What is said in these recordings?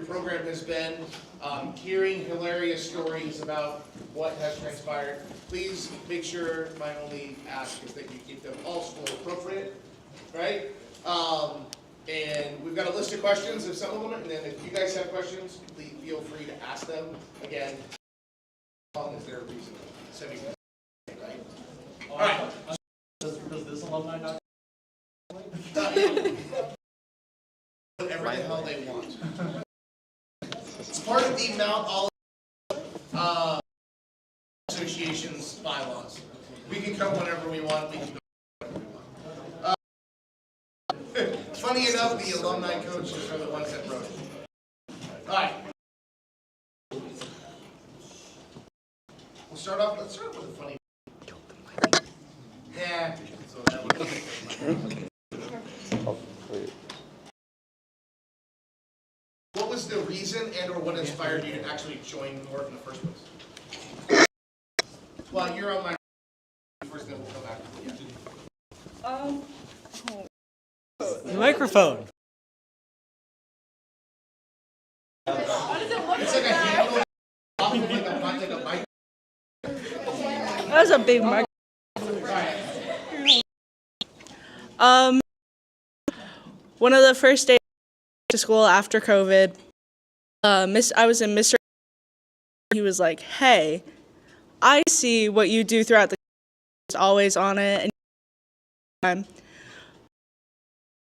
program has been. Hearing hilarious stories about what has transpired. Please make sure my only ask is that you keep them all school appropriate, right? And we've got a list of questions of some of them, and then if you guys have questions, please feel free to ask them. Again, how long is there a reason? Right? All right. Does this alumni not? Whatever the hell they want. It's part of the Mount Olive Association's bylaws. We can come whenever we want. We can go whenever we want. Funny enough, the alumni coaches are the ones that wrote it. All right. Let's start off with a funny. Yeah. So that would What was the reason and or what inspired you to actually join MORT in the first place? Well, you're on my first, then we'll come back to The microphone. It's like a handle, like a mic. That was a big mark. One of the first days to school after COVID, I was in Mr. He was like, "Hey, I see what you do throughout the it's always on it." And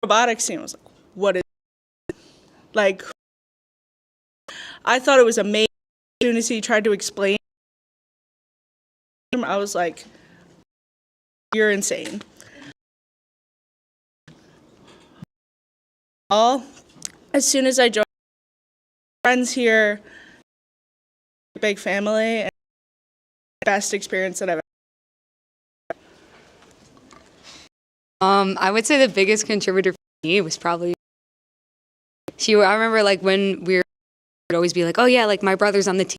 robotics team was like, "What is it?" Like? I thought it was amazing. As soon as he tried to explain, I was like, "You're insane." As soon as I joined, friends here, big family, and best experience that I've ever. I would say the biggest contributor for me was probably I remember like when we would always be like, "Oh yeah, like my brother's on the team,"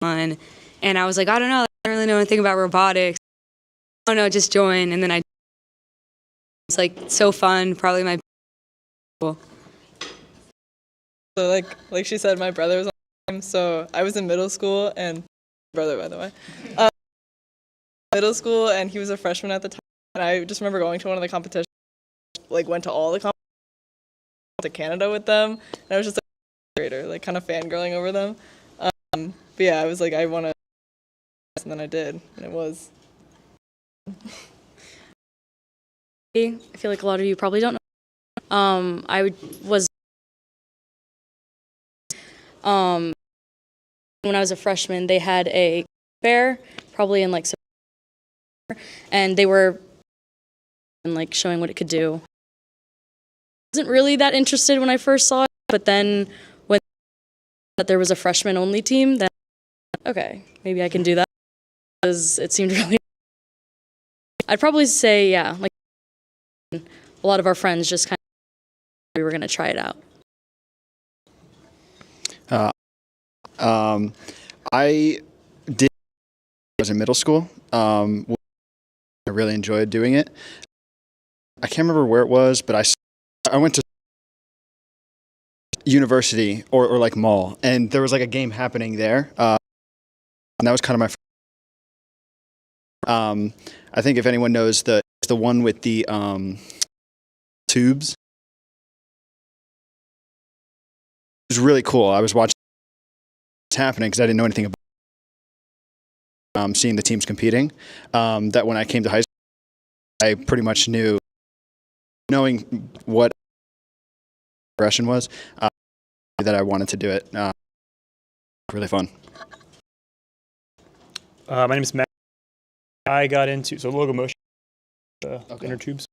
and I was like, "I don't know, I don't really know anything about robotics. Oh no, just join." And then it's like so fun, probably my. Cool. So like she said, my brother was on the team, so I was in middle school, and brother, by the way, middle school, and he was a freshman at the time, and I just remember going to one of the competitions, like went to all the competitions, to Canada with them, and I was just a grader, like kind of fangirling over them, but yeah, I was like, I want to, and then I did, and it was. I feel like a lot of you probably don't know. When I was a freshman, they had a fair, probably in like September, and they were like showing what it could do. I wasn't really that interested when I first saw it, but then when that there was a freshman only team, then okay, maybe I can do that, because it seemed really. I'd probably say yeah, like a lot of our friends just kind of we were going to try it out. I was in middle school. I really enjoyed doing it. I can't remember where it was, but I went to university or like mall, and there was like a game happening there, and that was kind of my. I think if anyone knows the one with the tubes. It was really cool. I was watching what's happening because I didn't know anything about seeing the teams competing. That when I came to high school, I pretty much knew, knowing what progression was, that I wanted to do it. Really fun. My name is Matt. I got into locomotion, inner tubes.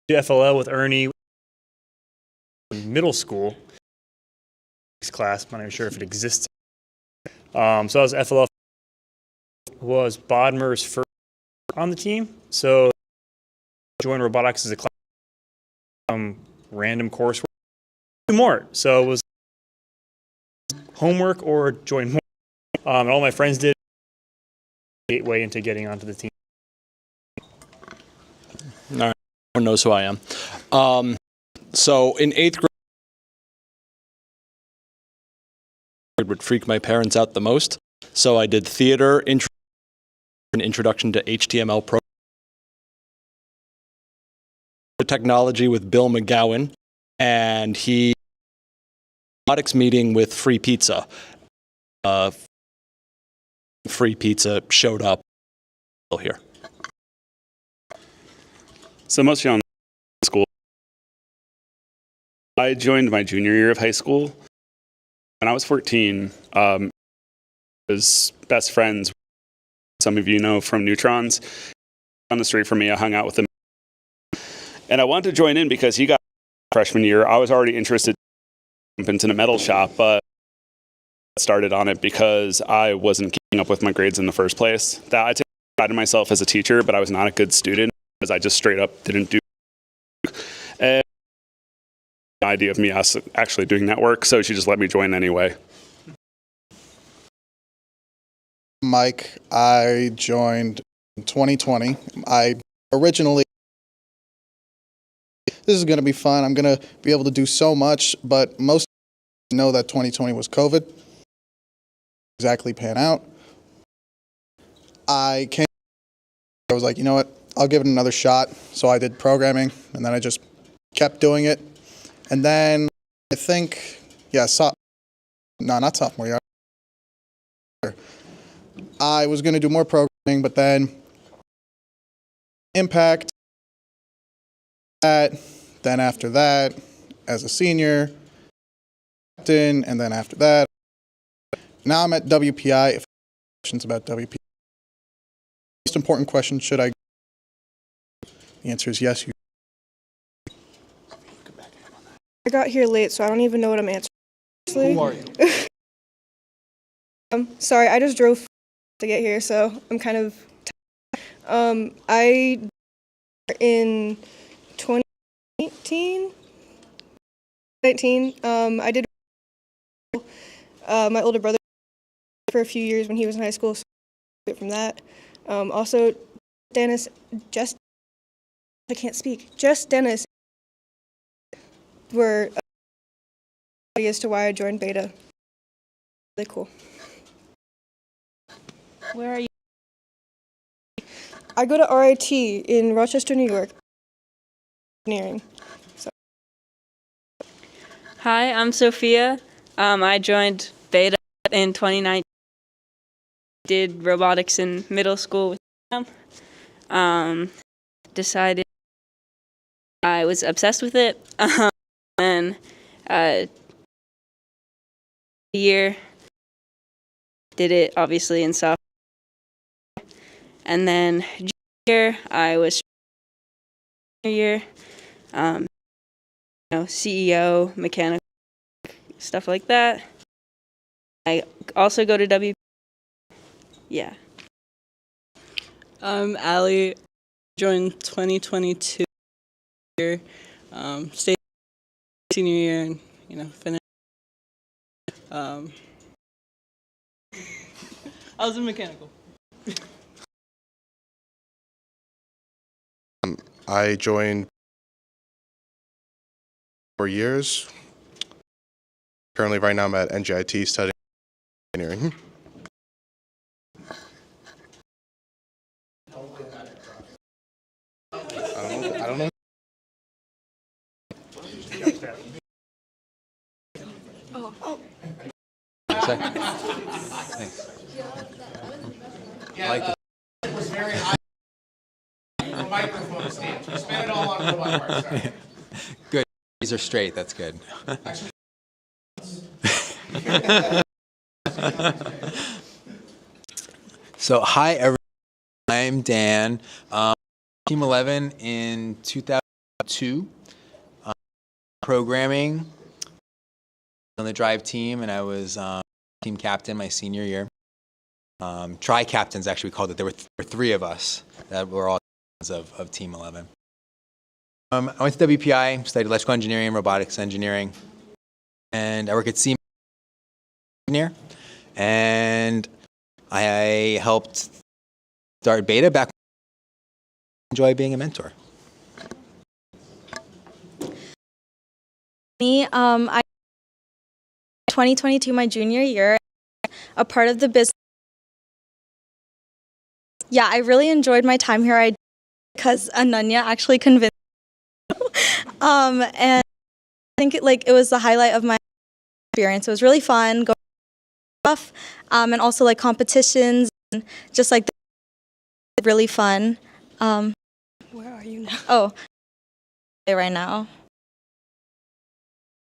FLL with Ernie in middle school. Class, I'm not even sure if it exists. So I was FLL, was Bodmer's first on the team. So joined robotics as a class, random coursework. MORT. So it was homework or join MORT. And all my friends did. Gateway into getting onto the team. All right, everyone knows who I am. So in 8th grade, would freak my parents out the most. So I did theater, an introduction to HTML technology with Bill McGowan, and he robotics meeting with free pizza. Free pizza showed up here. So most young school, I joined my junior year of high school. When I was 14, I was best friends. Some of you know from Neutrons. On the street from me, I hung out with him. And I wanted to join in because he got freshman year. I was already interested in into the metal shop, but started on it because I wasn't keeping up with my grades in the first place. That I take pride in myself as a teacher, but I was not a good student because I just straight up didn't do. And the idea of me actually doing that work, so she just let me join anyway. Mike, I joined in 2020. I originally, this is going to be fun. I'm going to be able to do so much, but most know that 2020 was COVID. Exactly pan out. I was like, you know what? I'll give it another shot. So I did programming, and then I just kept doing it. And then I think, not sophomore year. I was going to do more programming, but then impact that. Then after that, as a senior, and then after that, now I'm at WPI. If questions about WPI, most important question: should I? The answer is yes. I got here late, so I don't even know what I'm answering. Who are you? Sorry, I just drove to get here, so I'm kind of tired. I in 2019, I did my older brother for a few years when he was in high school, so from that. Also, Dennis, just Dennis were as to why I joined Beta. Really cool. Where are you? I go to RIT in Rochester, New York. Engineering. So. Hi, I'm Sophia. I joined Beta in 2019. Did robotics in middle school with them. Decided I was obsessed with it. And year did it obviously in sophomore. And then junior, I was year, CEO, mechanical, stuff like that. I also go to W. Yeah. I'm Allie. Joined 2022 year, stayed senior year, and finished. I was in mechanical. I joined for years. Currently, right now, I'm at NGIT studying engineering. I don't know. Thanks. Yeah, it was very high. The microphone stand. You spent it all on robot parts. Sorry. Good. These are straight. That's good. So, hi, everyone. I'm Dan. Team 11 in 2002. Programming on the drive team, and I was team captain my senior year. Tri-captains, actually, we called it. There were three of us that were all of Team 11. I went to WPI, studied electrical engineering and robotics engineering, and I work at Siemens engineer, and I helped start Beta back. Enjoy being a mentor. Me, I 2022, my junior year, a part of the business. Yeah, I really enjoyed my time here. Because Ananya actually convinced me. And I think it was the highlight of my experience. It was really fun going stuff, and also like competitions and just like really fun. Where are you now? Oh, right now.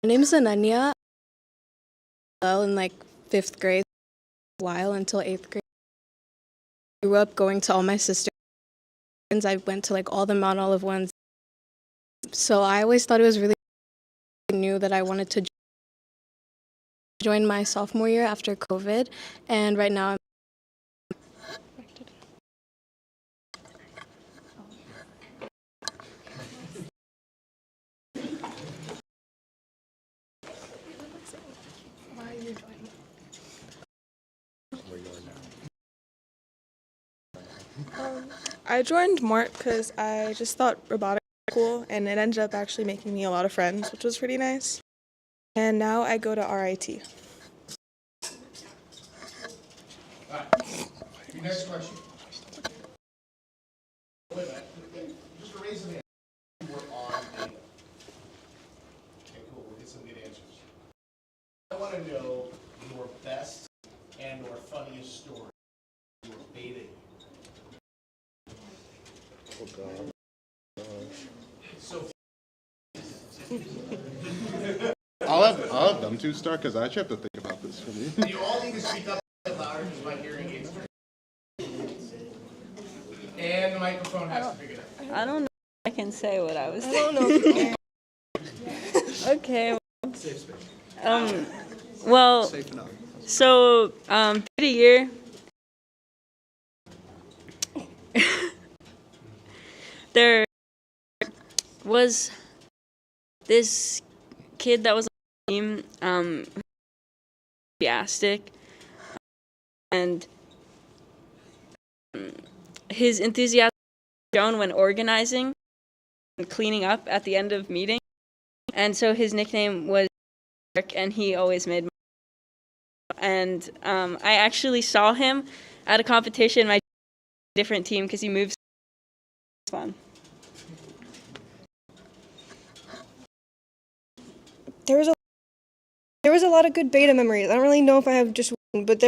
My name is Ananya. In like 5th grade, a while until 8th grade. I grew up going to all my sisters. I went to like all the Mount Olive ones. So I always thought it was really new that I wanted to join my sophomore year after COVID, and right now I joined MORT because I just thought robotics was cool, and it ended up actually making me a lot of friends, which was pretty nice. And now I go to RIT. Your next question. Wait a minute. Just a raise of hand. We're on a. Okay, cool. We'll get some good answers. I want to know your best and or funniest story. Your beta. Oh God. So. I'll have them two start because I actually have to think about this for me. You all need to speak up a bit louder because my hearing aids. And the microphone has to pick it up. I don't know if I can say what I was I don't know if you can. Okay. Safe space. Well, Safe enough. so, beta year. There was this kid that was on the team, enthusiastic, and his enthusiasm was shown when organizing and cleaning up at the end of meeting, and so his nickname was Eric, and he always made money. And I actually saw him at a competition, my different team, because he moves. It's fun. There was a lot of good beta memories. I don't really know if I have just one, but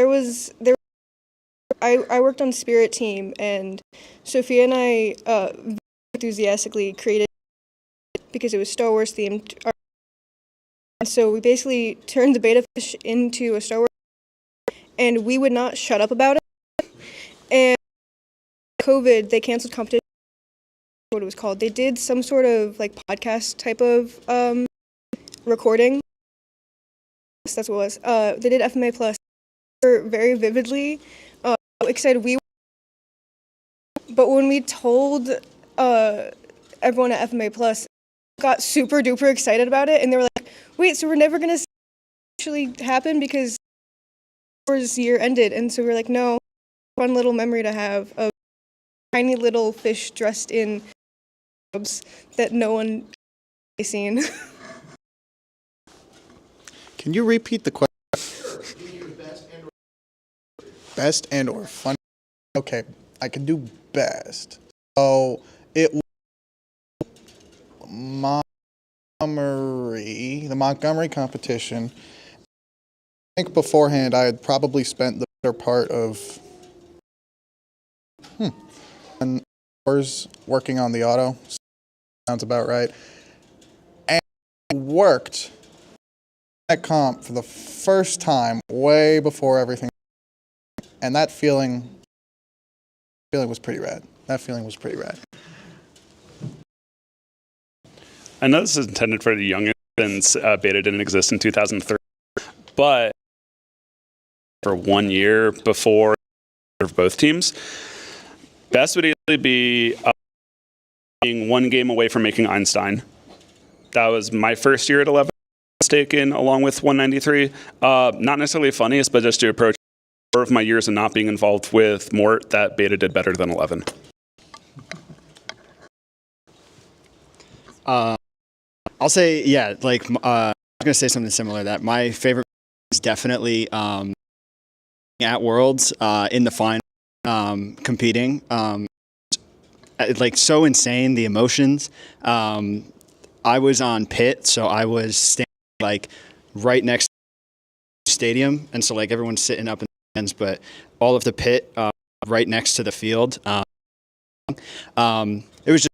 I worked on Spirit Team, and Sophia and I enthusiastically created it because it was Star Wars themed. And so we basically turned the beta fish into a Star Wars, and we would not shut up about it. And COVID, they canceled competition. What it was called? They did some sort of like podcast type of recording. That's what it was. They did FMA Plus very vividly. Excited we were, but when we told everyone at FMA Plus, got super duper excited about it, and they were like, "Wait, so we're never gonna see it actually happen because Wars year ended?" And so we were like, "No, fun little memory to have of tiny little fish dressed in robes that no one has seen." Can you repeat the question? Best and or fun. Okay, I can do best. So it was the Montgomery competition. I think beforehand I had probably spent the better part of hours working on the auto. Sounds about right. And worked at comp for the first time way before everything. And that feeling was pretty rad. I know this is intended for the youngest since beta didn't exist in 2003, but for 1 year before both teams, best would easily be being one game away from making Einstein. That was my first year at 11, mistaken, along with 193. Not necessarily funniest, but just to approach 4 of my years of not being involved with MORT, that beta did better than 11. I'll say, yeah, like, I was going to say something similar, that my favorite was definitely at Worlds in the final, competing. Like so insane, the emotions. I was on pit, so I was standing like right next to the stadium, and so like everyone's sitting up in the stands, but all of the pit right next to the field. It was just,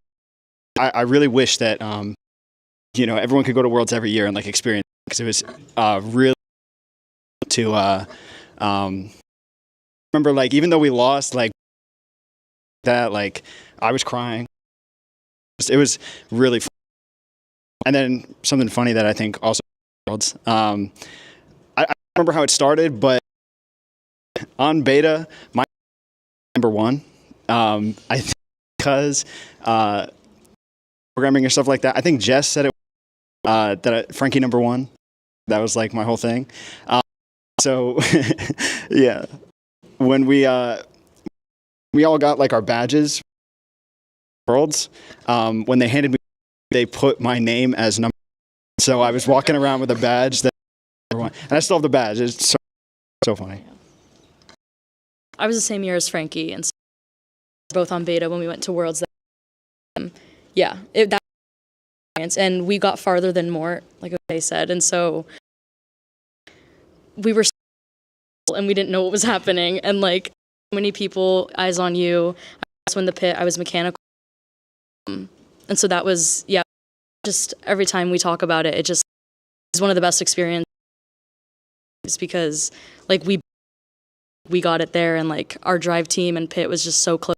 I really wish that everyone could go to Worlds every year and like experience it, because it was really to remember, like, even though we lost, like that, like I was crying. It was really fun. And then something funny that I think also Worlds. I don't remember how it started, but on beta, my number one. I think because programming or stuff like that. I think Jess said it. Frankie number one. That was like my whole thing. So yeah, when we all got like our badges, Worlds. When they handed me, they put my name as number. So I was walking around with a badge that number one, and I still have the badge. It's so funny. I was the same year as Frankie, and so both on beta when we went to Worlds. Yeah, that experience, and we got farther than MORT, like they said, and so we were, and we didn't know what was happening, and like so many people, eyes on you. I was in the pit. I was mechanical, and so that was just every time we talk about it, it just is one of the best experiences because like we got it there, and like our drive team and pit was just so close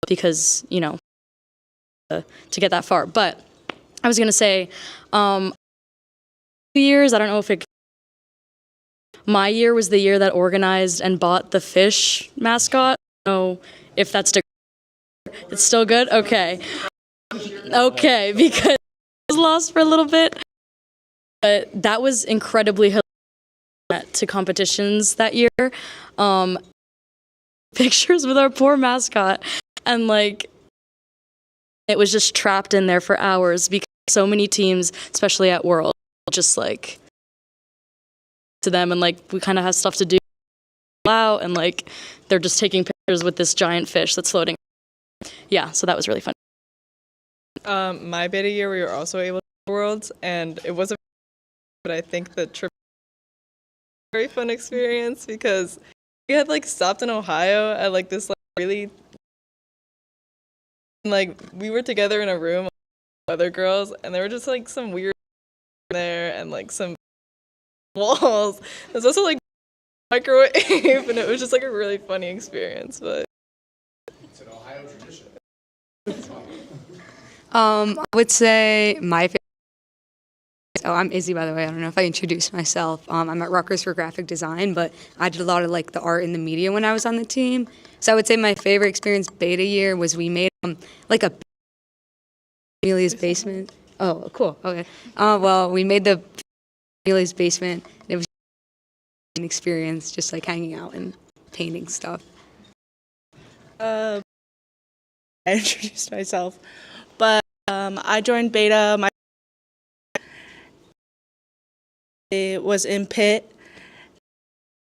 because to get that far. But I was gonna say 2 years, I don't know if my year was the year that organized and bought the fish mascot. I don't know if that's it's still good. Okay, because I was lost for a little bit, but that was incredibly hilarious to competitions that year. Pictures with our poor mascot, and like it was just trapped in there for hours because so many teams, especially at World, just like to them, and like we kind of have stuff to do out, and like they're just taking pictures with this giant fish that's floating. Yeah, so that was really fun. My beta year, we were also able to go to Worlds, and it wasn't, but I think the trip was a very fun experience because we had like stopped in Ohio at like this like really, like we were together in a room with other girls, and there were just like some weird there and like some walls. There's also like microwave, and it was just like a really funny experience. But it's an Ohio tradition. I would say my favorite. Oh, I'm Izzy, by the way. I don't know if I introduced myself. I'm at Rutgers for graphic design, but I did a lot of like the art and the media when I was on the team. So I would say my favorite experience beta year was we made like a Amelia's basement. Oh, cool. Okay. Well, we made the Amelia's basement. It was an experience, just like hanging out and painting stuff. I introduced myself, but I joined beta. It was in pit.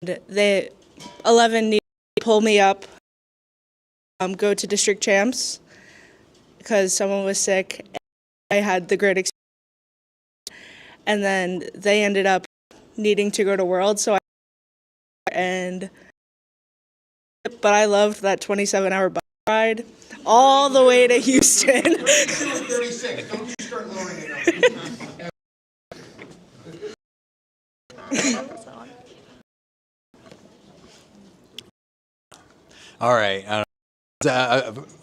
The 11 needed to pull me up, go to district champs because someone was sick. I had the great experience, and then they ended up needing to go to Worlds. So but I loved that 27-hour bike ride all the way to Houston. 36. Don't you start lowering it up. All right.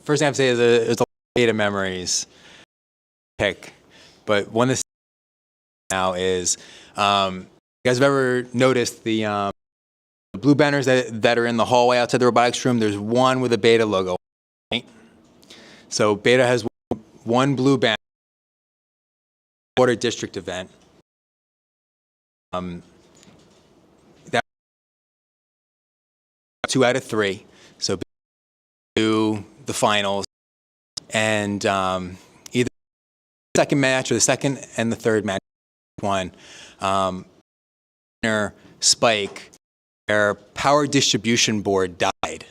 First thing I have to say is it's a lot of beta memories pick, but one that's now is you guys have ever noticed the blue banners that are in the hallway outside the robotics room? There's one with a beta logo, right? So beta has one blue banner, water district event. That 2 out of 3. So do the finals, and either the second match or the second and the third match won. Spike, their power distribution board died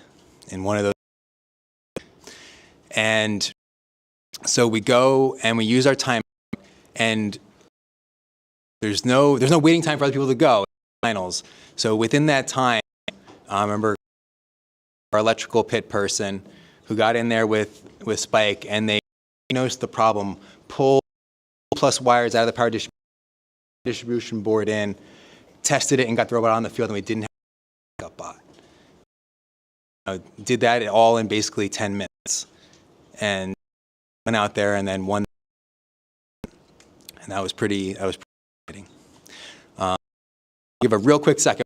in one of those. And so we go and we use our time, and there's no waiting time for other people to go. Finals. So within that time, I remember our electrical pit person who got in there with Spike, and they noticed the problem, pulled plus wires out of the power distribution board in, tested it, and got the robot on the field, and we didn't have a backup bot. Did that all in basically 10 minutes, and went out there and then won, and that was pretty exciting. Give a real quick second.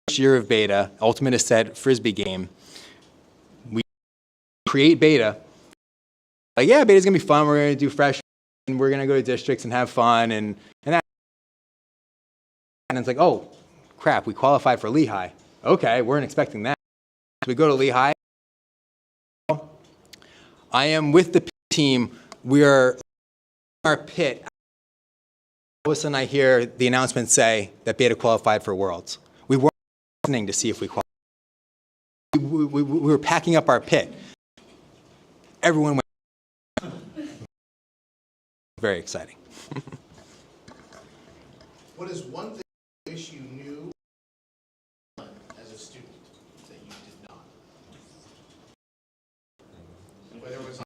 First year of beta, Ultimate is set Frisbee game. We create beta. Like, yeah, beta's gonna be fun. We're gonna do fresh, and we're gonna go to districts and have fun, and that. And it's like, oh, crap, we qualified for Lehigh. Okay, weren't expecting that. So we go to Lehigh. I am with the team. We are in our pit. All of a sudden, I hear the announcement say that beta qualified for Worlds. We weren't listening to see if we qualified. We were packing up our pit. Everyone went. Very exciting. What is one thing you wish you knew as a student that you did not? Whether it was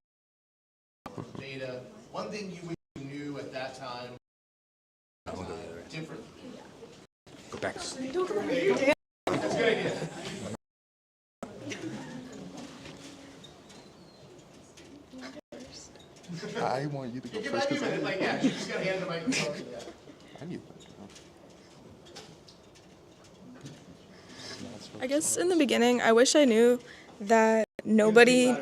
data, one thing you wish you knew at that time, different. Go back. That's a good idea. I want you to go You first. might be minute, like, yeah, you just gotta hand the microphone. Yeah. I need I guess in the beginning, I wish I knew that nobody,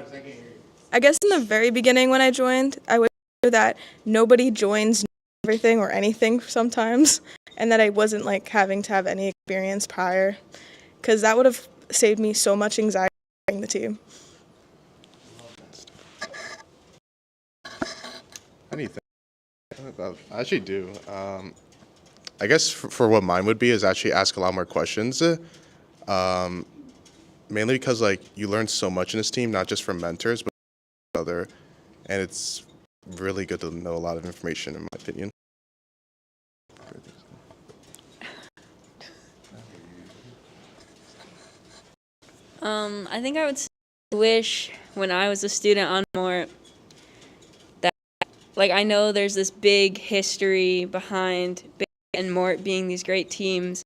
I guess in the very beginning when I joined, I wish I knew that nobody joins everything or anything sometimes, and that I wasn't like having to have any experience prior, because that would have saved me so much anxiety during the team. Anything. I actually do. I guess for what mine would be is actually ask a lot more questions. Mainly because like you learn so much in this team, not just from mentors, but from other, and it's really good to know a lot of information, in my opinion. I think I would wish when I was a student on MORT that, like, I know there's this big history behind Big and MORT being these great teams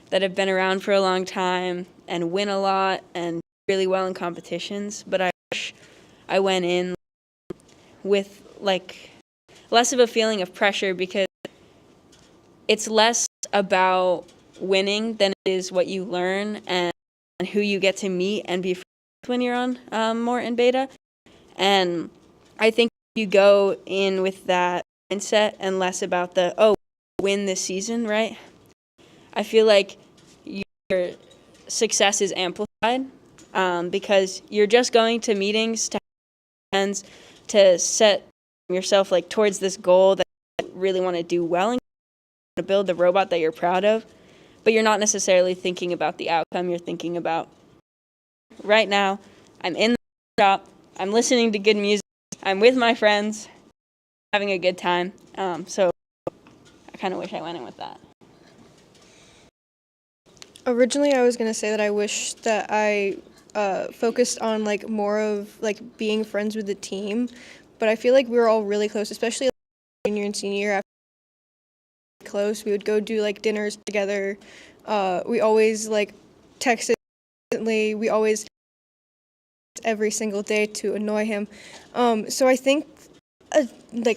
that have been around for a long time and win a lot and really well in competitions, but I wish I went in with, like, less of a feeling of pressure, because it's less about winning than it is what you learn and who you get to meet and be friends with when you're on MORT and beta. And I think you go in with that mindset and less about the, oh, win this season, right? I feel like your success is amplified because you're just going to meetings to have friends, to set yourself like towards this goal that you really want to do well and to build the robot that you're proud of. But you're not necessarily thinking about the outcome. You're thinking about, right now, I'm in the shop, I'm listening to good music, I'm with my friends, having a good time. So I kind of wish I went in with that. Originally, I was going to say that I wish that I focused on like more of like being friends with the team, but I feel like we were all really close, especially like, junior and senior year. After close, we would go do like dinners together. We always like texted constantly. We always every single day to annoy him. So I think a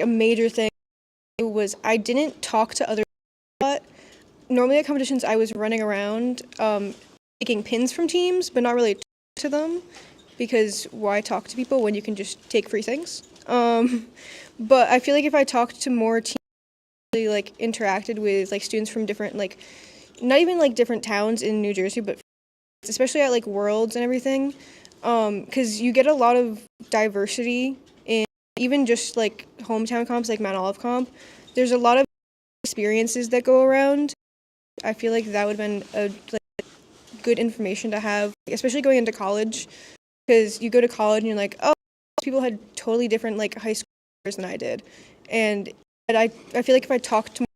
major thing was I didn't talk to other people a lot. Normally at competitions, I was running around taking pins from teams, but not really talk to them, because why talk to people when you can just take free things? But I feel like if I talked to more teams, like interacted with like students from different, like not even like different towns in New Jersey, but especially at like Worlds and everything, because you get a lot of diversity in even just like hometown comps like Mount Olive comp. There's a lot of experiences that go around. I feel like that would have been a good information to have, especially going into college, because you go to college and you're like, oh, people had totally different high school years than I did, and I feel like if I talked to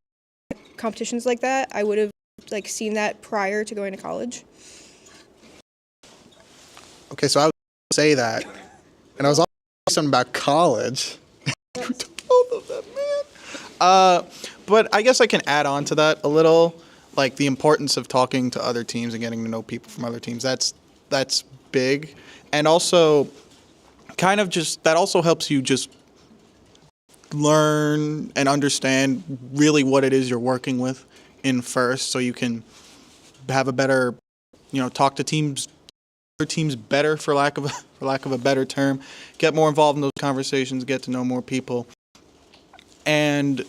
competitions like that, I would have seen that prior to going to college. Okay, so I would say that, and I was also something about college. Both of them, man. But I guess I can add on to that a little, like the importance of talking to other teams and getting to know people from other teams. That's big, and also kind of just that also helps you just learn and understand really what it is you're working with in first, so you can have a better, talk to teams better, for lack of a better term, get more involved in those conversations, get to know more people. And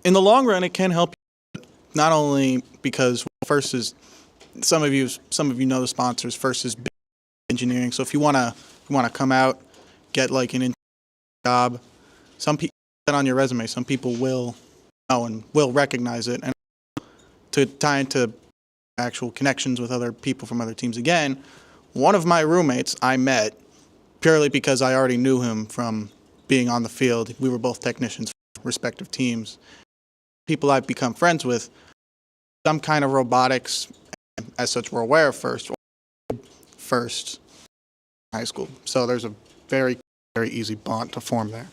in the long run, it can help you, not only because first is some of you know the sponsors. First is engineering. So if you want to come out, get an job, some people put that on your resume. Some people will know and will recognize it. And to tie into actual connections with other people from other teams again, one of my roommates I met purely because I already knew him from being on the field. We were both technicians for respective teams. People I've become friends with, some kind of robotics, as such, we're aware of first high school. So there's a very, very easy bond to form there.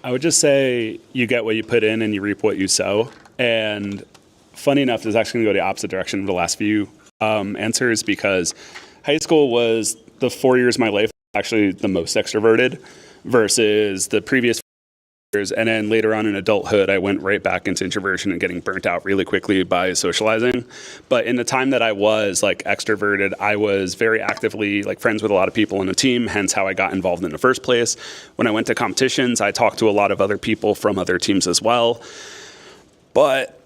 I would just say you get what you put in and you reap what you sow. And funny enough, this is actually going to go the opposite direction of the last few answers, because high school was the 4 years of my life actually the most extroverted versus the previous 4 years. And then later on in adulthood, I went right back into introversion and getting burnt out really quickly by socializing. But in the time that I was extroverted, I was very actively friends with a lot of people in the team, hence how I got involved in the first place. When I went to competitions, I talked to a lot of other people from other teams as well. But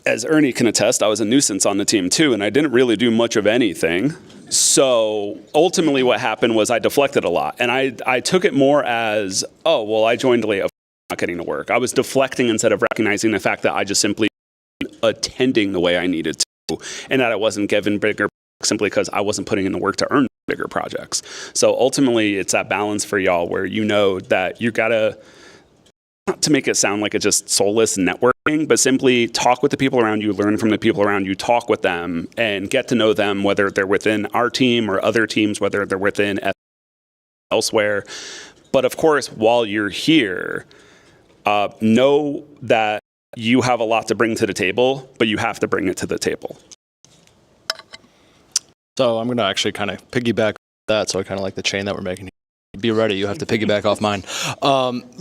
as Ernie can attest, I was a nuisance on the team too, and I didn't really do much of anything. So ultimately what happened was I deflected a lot. And I took it more as, oh, well, I joined late, I'm not getting to work. I was deflecting instead of recognizing the fact that I just simply wasn't attending the way I needed to, and that I wasn't given bigger simply because I wasn't putting in the work to earn bigger projects. So ultimately it's that balance for y'all where you know that you gotta, not to make it sound like it's just soulless networking, but simply talk with the people around you, learn from the people around you, talk with them, and get to know them, whether they're within our team or other teams, whether they're within elsewhere. But of course, while you're here, know that you have a lot to bring to the table, but you have to bring it to the table. So I'm going to actually kind of piggyback that. So I kind of like the chain that we're making. Be ready. You have to piggyback off mine.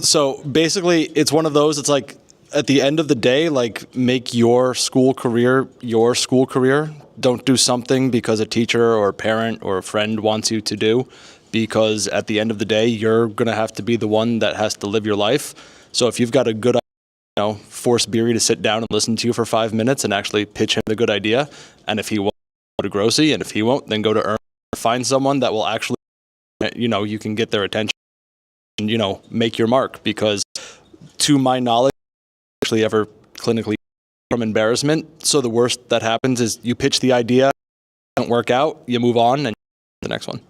So basically, it's one of those. It's like at the end of the day, make your school career your school career. Don't do something because a teacher or a parent or a friend wants you to do, because at the end of the day, you're going to have to be the one that has to live your life. So if you've got a good idea, force Beery to sit down and listen to you for 5 minutes and actually pitch him the good idea. And if he won't, go to Grossi, and if he won't, then go to Earn. Find someone that will actually, you can get their attention and, make your mark, because to my knowledge, I actually ever clinically from embarrassment. So the worst that happens is you pitch the idea, don't work out, you move on, and the next one.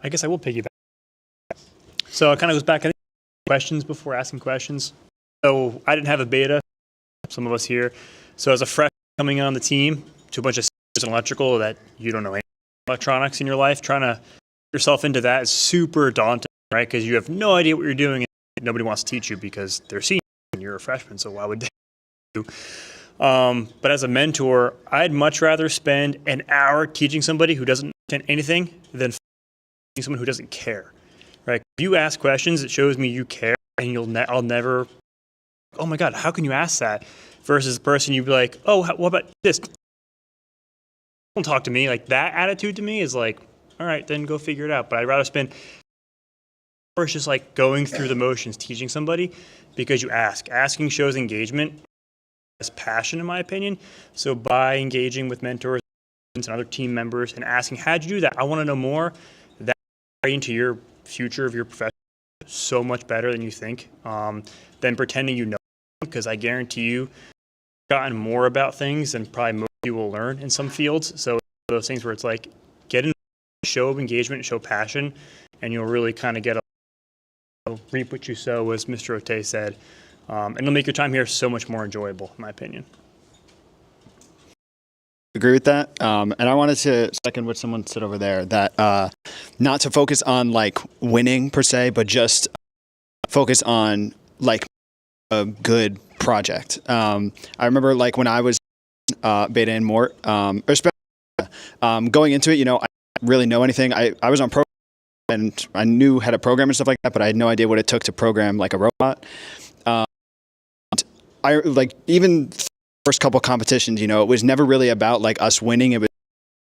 I guess I will piggyback. So it kind of goes back, I think, questions before asking questions. So I didn't have a beta, some of us here. So as a freshman coming on the team to a bunch of seniors in electrical that you don't know any electronics in your life, trying to get yourself into that is super daunting, right? Because you have no idea what you're doing and nobody wants to teach you because they're seniors and you're a freshman, so why would they do? But as a mentor, I'd much rather spend an hour teaching somebody who doesn't understand anything than teaching someone who doesn't care, right? If you ask questions, it shows me you care, and I'll never, oh my God, how can you ask that? Versus the person you'd be like, oh, what about this? Don't talk to me. That attitude to me is all right, then go figure it out. But I'd rather spend hours just going through the motions, teaching somebody, because you ask. Asking shows engagement, as passion, in my opinion. So by engaging with mentors and other team members and asking, how'd you do that? I want to know more. That's into your future of your profession so much better than you think, than pretending you know. because I guarantee you gotten more about things than probably most people will learn in some fields. So those things where it's like get in, show engagement, show passion, and you'll really kind of get reap what you sow, as Mr. Ote said, and it'll make your time here so much more enjoyable, in my opinion. Agree with that. And I wanted to second what someone said over there, that not to focus on like winning per se, but just focus on like a good project. I remember like when I was beta and MORT, or especially going into it, you know, I didn't really know anything. I was on program and I knew how to program and stuff like that, but I had no idea what it took to program like a robot. I like even first couple competitions, you know, it was never really about like us winning. It was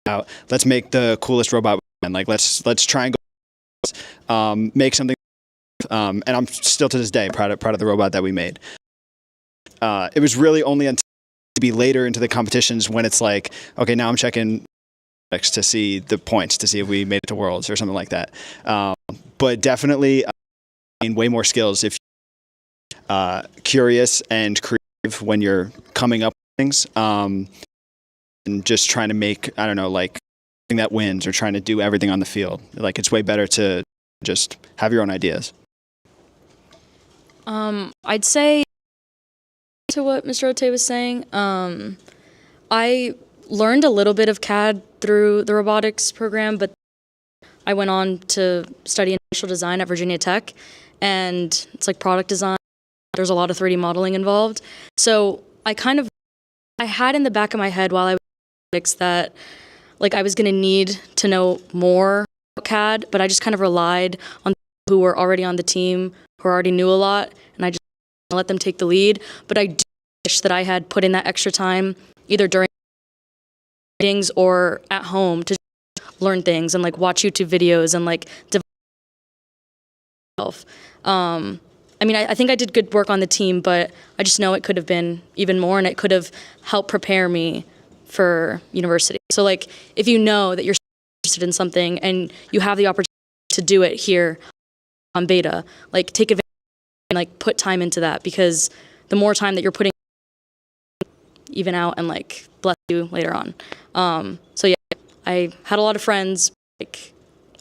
about let's make the coolest robot and like let's try and go make something. And I'm still to this day proud of the robot that we made. It was really only until to be later into the competitions when it's like, okay, now I'm checking to see the points to see if we made it to Worlds or something like that. But definitely way more skills if you're curious and creative when you're coming up with things, and just trying to make, I don't know, like something that wins or trying to do everything on the field. Like it's way better to just have your own ideas. I'd say to what Mr. Ote was saying, I learned a little bit of CAD through the robotics program, but I went on to study industrial design at Virginia Tech, and it's like product design. There's a lot of 3D modeling involved. So I had in the back of my head while I was in robotics that like I was going to need to know more about CAD, but I just kind of relied on people who were already on the team, who already knew a lot, and I just let them take the lead. But I do wish that I had put in that extra time either during meetings or at home to learn things and like watch YouTube videos and like develop myself. I mean, I think I did good work on the team, but I just know it could have been even more, and it could have helped prepare me for university. So like if you know that you're interested in something and you have the opportunity to do it here on beta, like take advantage and like put time into that, because the more time that you're putting even out and like bless you later on. So yeah, I had a lot of friends. Like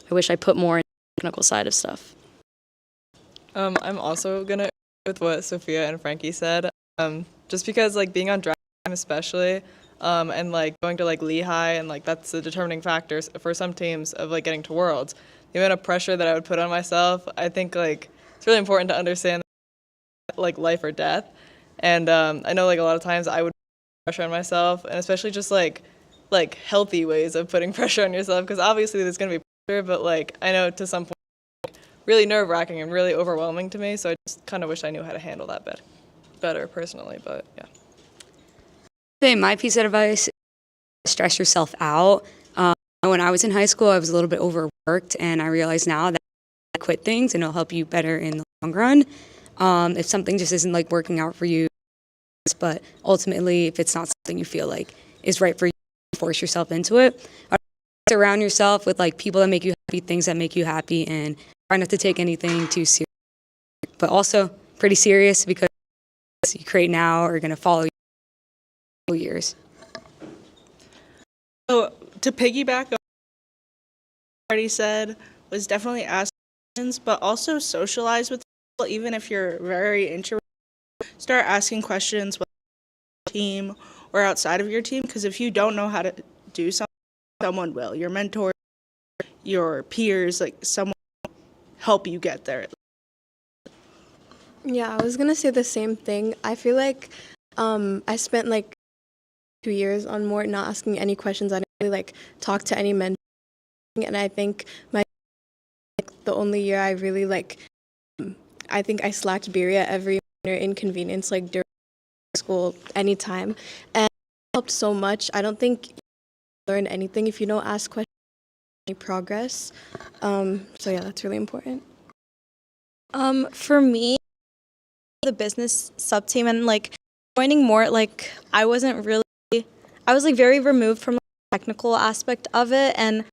I wish I put more in the technical side of stuff. I'm also gonna agree with what Sophia and Frankie said. Just because like being on drag team especially, and like going to like Lehigh, and like that's the determining factor for some teams of like getting to Worlds. The amount of pressure that I would put on myself, I think like it's really important to understand like life or death. And I know like a lot of times I would put pressure on myself, and especially just like healthy ways of putting pressure on yourself, because obviously there's gonna be pressure, but like I know to some point really nerve-wracking and really overwhelming to me, so I just kind of wish I knew how to handle that better personally, but yeah. Say my piece of advice: stress yourself out. When I was in high school, I was a little bit overworked, and I realize now that I quit things and it'll help you better in the long run. If something just isn't like working out for you, but ultimately, if it's not something you feel like is right for you, force yourself into it. Surround yourself with like people that make you happy, things that make you happy, and try not to take anything too serious, but also pretty serious, because you create now are going to follow you for years. So to piggyback on what I already said, was definitely ask questions, but also socialize with people, even if you're very introverted. Start asking questions with your team or outside of your team, because if you don't know how to do something, someone will. Your mentor, your peers, like someone will help you get there. Yeah, I was gonna say the same thing. I feel like I spent like 2 years on MORT not asking any questions. I didn't really like talk to any mentor, and I think the only year I really I think I slacked Beria every minor inconvenience like during school anytime, and it helped so much. I don't think you learn anything if you don't ask questions, any progress. So yeah, that's really important. For me, the business sub team and like joining MORT, like I was like very removed from the technical aspect of it, and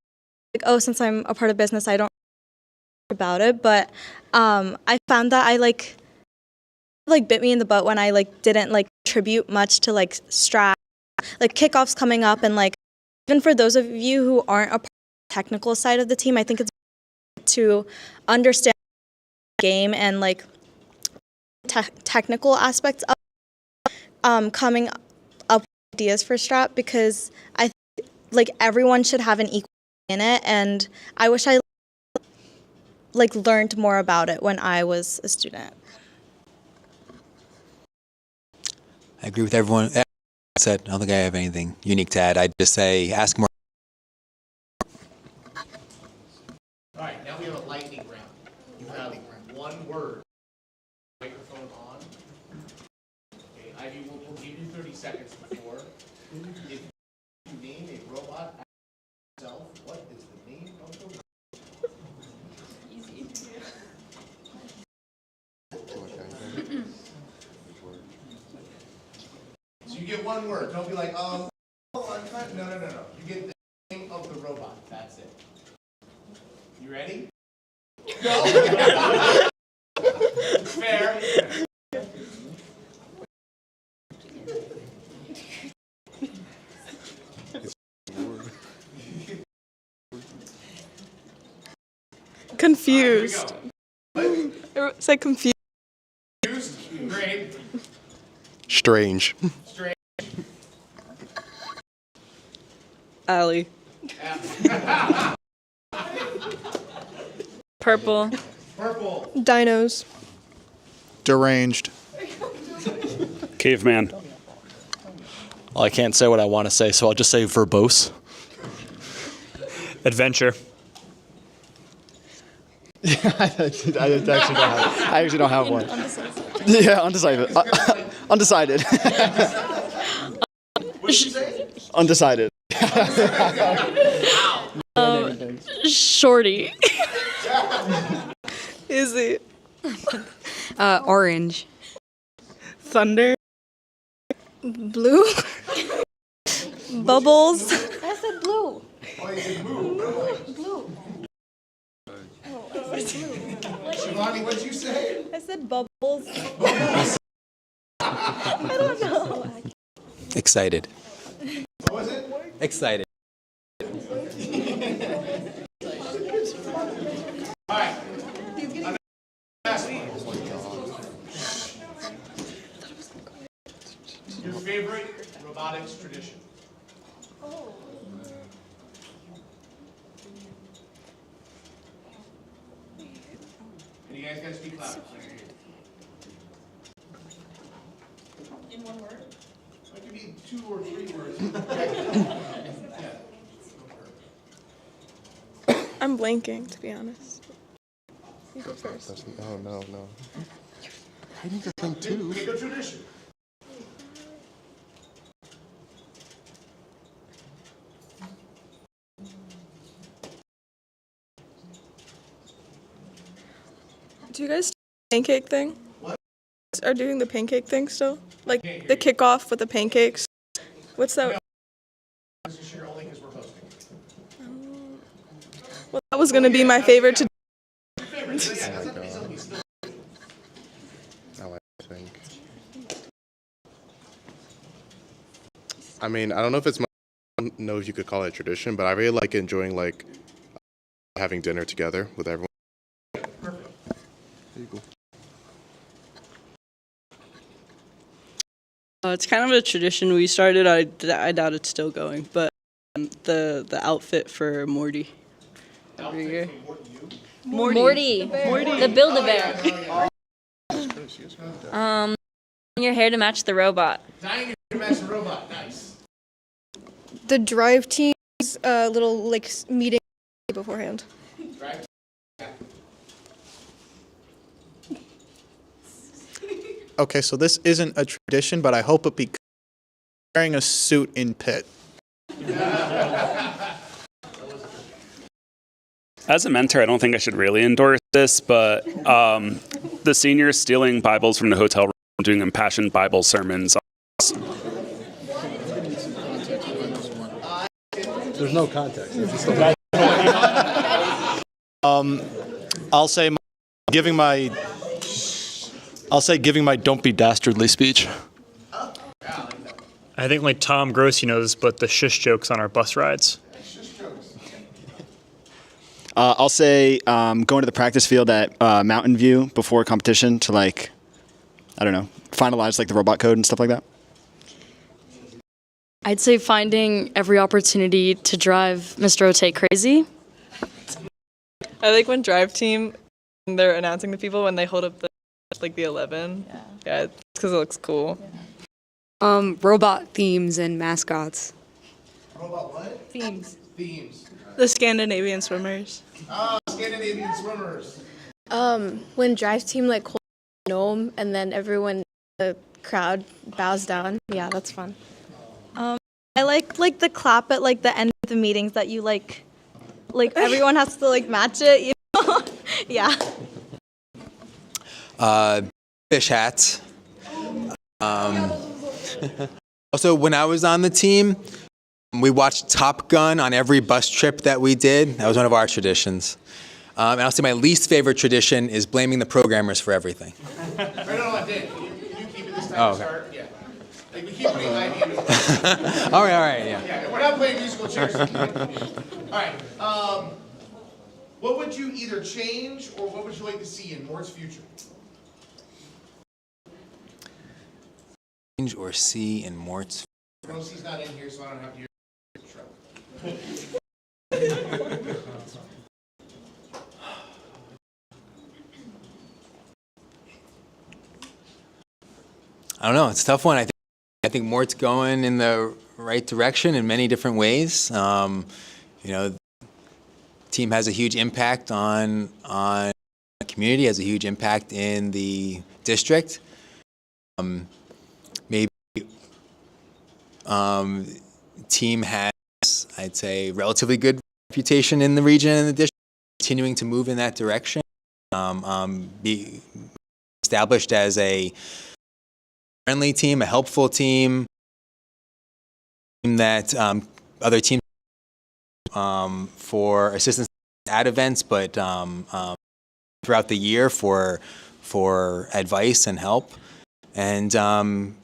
like, oh, since I'm a part of business, I don't know about it, but I found that I like like bit me in the butt when I like didn't like contribute much to like strat, like kickoffs coming up, and like even for those of you who aren't a part of the technical side of the team, I think it's to understand the game and like technical aspects of coming up with ideas for strat, because I think like everyone should have an equal in it, and I wish I like learned more about it when I was a student. I agree with everyone said. I don't think I have anything unique to add. I'd just say ask more. All right, now we have a lightning round. You have one word. Microphone on. Okay, Ivy, we'll give you 30 seconds before. If you name a robot after yourself, what is the name of the robot? So you get one word. Don't be like, oh, I'm trying. No. You get the name of the robot. That's it. You ready? Go. Fair. Confused. Say confused. Confused. Great. Strange. Strange. Allie. Purple. Purple. Dinos. Deranged. Caveman. Well, I can't say what I want to say, so I'll just say verbose. Adventure. I actually don't have one. Yeah, undecided. Undecided. What did you say? Undecided. Shorty. Izzy. Orange. Thunder. Blue. Bubbles. I said blue. Oh, you said blue. Blue. Shivani, what'd you say? I said bubbles. I don't know. Excited. What was it? Excited. All right. Last one. Your favorite robotics tradition? And you guys gotta speak loud. In one word? It could be 2 or 3 words. I'm blanking, to be honest. You go first. No. I need to think too. Pick a tradition. Do you guys do the pancake thing? What? Are doing the pancake thing still? Like the kickoff with the pancakes? What's that? This is sugar only because we're hosting. Well, that was gonna be my favorite to Now I think. I mean, I don't know if it's I don't know if you could call it a tradition, but I really like enjoying like having dinner together with everyone. It's kind of a tradition we started. I doubt it's still going, but the outfit for Morty every year. Morty. The Build-A-Bear. Your hair to match the robot. Dyeing your hair to match the robot. Nice. The drive team's little like meeting beforehand. Right? Okay, so this isn't a tradition, but I hope it becomes wearing a suit in pit. As a mentor, I don't think I should really endorse this, but the seniors stealing Bibles from the hotel room, doing impassioned Bible sermons. There's no context. I'll say giving my I'll say giving my "Don't be dastardly" speech. I think like Tom Grossi knows, but the shush jokes on our bus rides. I'll say going to the practice field at Mountain View before competition to like, I don't know, finalize like the robot code and stuff like that. I'd say finding every opportunity to drive Mr. Ote crazy. I like when drive team, they're announcing the people when they hold up the 11. Yeah, it's because it looks cool. Robot themes and mascots. Robot what? Themes. Themes. The Scandinavian swimmers. Oh, Scandinavian swimmers. When drive team like holds a gnome and then everyone, the crowd bows down. Yeah, that's fun. I like the clap at like the end of the meetings that you like everyone has to like match it, you know? Yeah. Fish hats. Also, when I was on the team, we watched Top Gun on every bus trip that we did. That was one of our traditions. And I'll say my least favorite tradition is blaming the programmers for everything. No, I did. You keep it this time Oh, to okay. start. Yeah. Like we keep putting Ivy into all right, yeah. Yeah, we're not playing musical chairs. All right. What would you either change or what would you like to see in MORT's future? Change or see in MORT's. Rosie's not in here, so I don't have to hear trouble. I don't know. It's a tough one. I think MORT's going in the right direction in many different ways. The team has a huge impact on the community, has a huge impact in the district. Maybe team has, I'd say, relatively good reputation in the region and the district, continuing to move in that direction. Be established as a friendly team, a helpful team that other teams for assistance at events, but throughout the year for advice and help, and going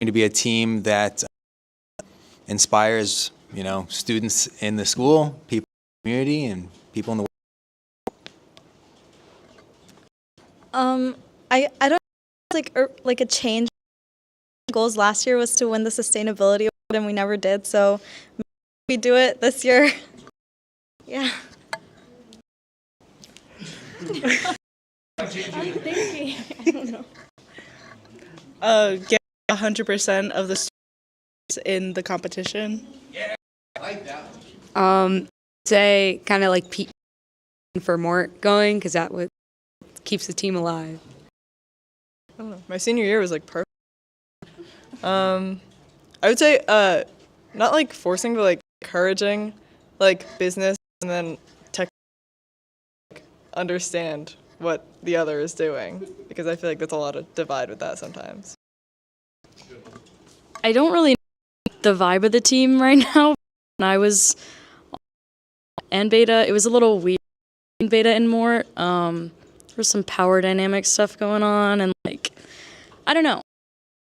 to be a team that inspires students in the school, people in the community, and people in the world. I don't like a change. Goals last year was to win the sustainability award and we never did, so maybe we do it this year. Yeah. I'm thinking. I don't know. Get 100% of the students in the competition. Yeah, I like that. Say kind of like for MORT going, because that would keeps the team alive. I don't know. My senior year was like perfect. I would say not like forcing, but like encouraging like business and then tech understand what the other is doing, because I feel like there's a lot of divide with that sometimes. I don't really know the vibe of the team right now. When I was in beta, it was a little weird in beta and MORT. There was some power dynamic stuff going on, and like, I don't know,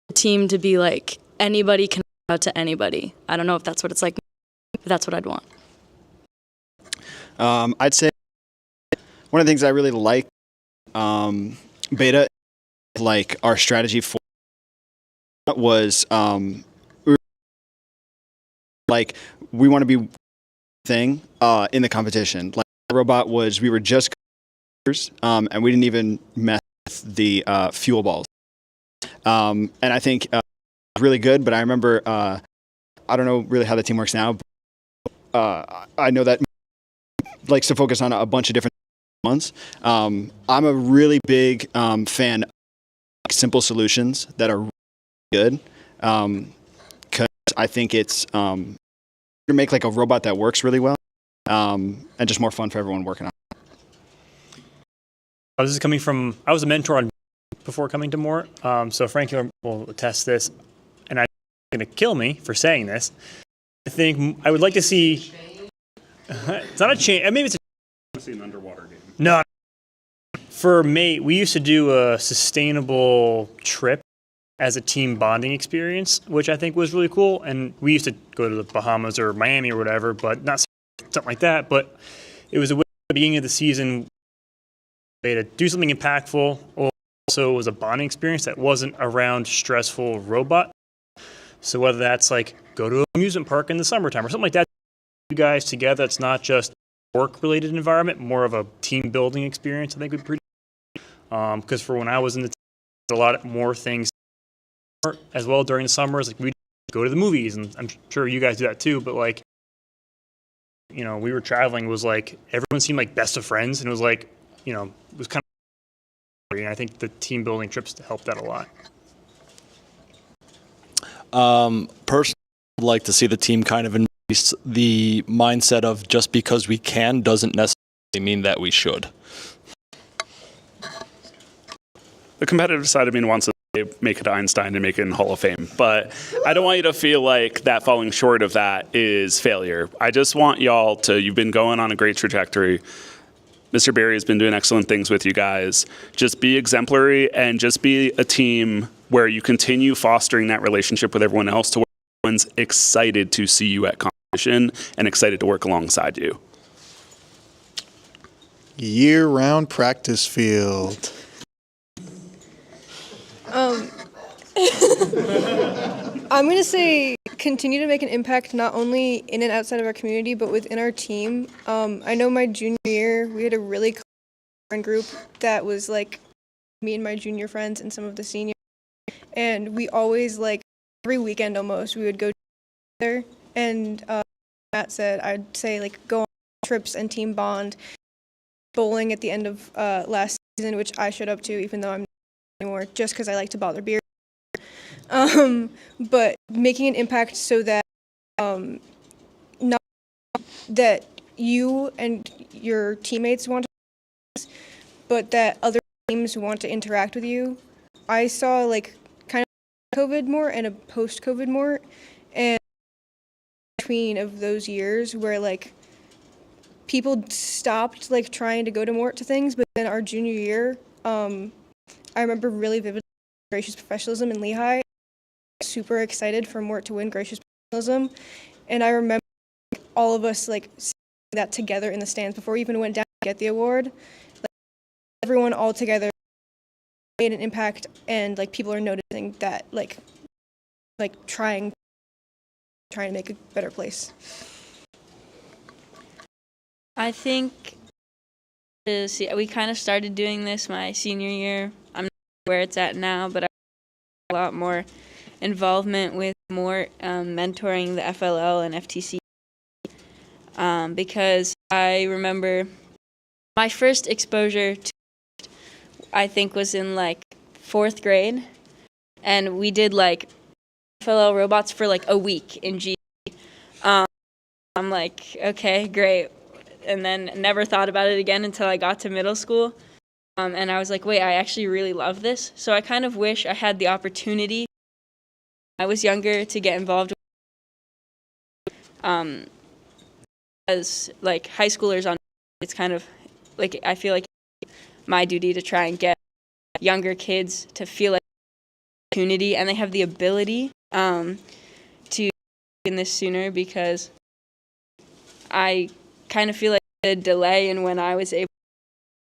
the team to be like anybody can out to anybody. I don't know if that's what it's like, but that's what I'd want. I'd say one of the things I really like beta, like our strategy for was like we want to be thing in the competition. Like the robot was, we were just and we didn't even mess with the fuel balls. And I think it was really good, but I remember I don't know really how the team works now, but I know that likes to focus on a bunch of different months. I'm a really big fan of simple solutions that are really good, because I think it's to make like a robot that works really well, and just more fun for everyone working on it. This is coming from, I was a mentor on before coming to MORT, so Frank will attest this, and I'm going to kill me for saying this. I think I would like to see, it's not a change, maybe it's a, see an underwater game. no, for Mate, we used to do a sustainable trip as a team bonding experience, which I think was really cool. And we used to go to the Bahamas or Miami or whatever, but not something like that. But it was a way at the beginning of the season way to do something impactful. Also, it was a bonding experience that wasn't around stressful robot. So whether that's like go to an amusement park in the summertime or something like that, you guys together, it's not just work-related environment, more of a team-building experience, I think would be pretty because for when I was in the team, a lot more things as well during the summers. Like we'd go to the movies, and I'm sure you guys do that too, but like, you know, we were traveling, was like, everyone seemed like best of friends, and it was like, you know, it was kind of, and I think the team-building trips helped that a lot. Personally, I'd like to see the team kind of embrace the mindset of just because we can doesn't necessarily mean that we should. The competitive side of me wants to make it Einstein and make it in Hall of Fame, but I don't want you to feel like that falling short of that is failure. I just want y'all to, you've been going on a great trajectory. Mr. Barry has been doing excellent things with you guys. Just be exemplary and just be a team where you continue fostering that relationship with everyone else to where everyone's excited to see you at competition and excited to work alongside you. Year-round practice field. I'm going to say continue to make an impact not only in and outside of our community, but within our team. I know my junior year, we had a really close friend group that was like me and my junior friends and some of the seniors. And we always, like, every weekend almost, we would go together. And Matt said, I'd say, like, go on trips and team bond. Bowling at the end of last season, which I showed up to, even though I'm not anymore, just because I like to bother beer. But making an impact so that not that you and your teammates want to, but that other teams want to interact with you. I saw like kind of COVID more and a post-COVID more, and between of those years where like people stopped like trying to go to MORT to things, but then our junior year, I remember really vividly gracious professionalism in Lehigh. Super excited for MORT to win gracious professionalism, and I remember all of us like seeing that together in the stands before we even went down to get the award. Like, everyone all together made an impact, and like people are noticing that like trying to make a better place. I think we kind of started doing this my senior year. I'm not sure where it's at now, but I have a lot more involvement with more mentoring the FLL and FTC because I remember my first exposure to I think was in like 4th grade, and we did like FLL robots for like a week in G. I'm like, okay, great. And then never thought about it again until I got to middle school. And I was like, wait, I actually really love this. So I kind of wish I had the opportunity when I was younger to get involved with as like high schoolers on. It's kind of like I feel like my duty to try and get younger kids to feel like opportunity, and they have the ability to in this sooner, because I kind of feel like the delay in when I was able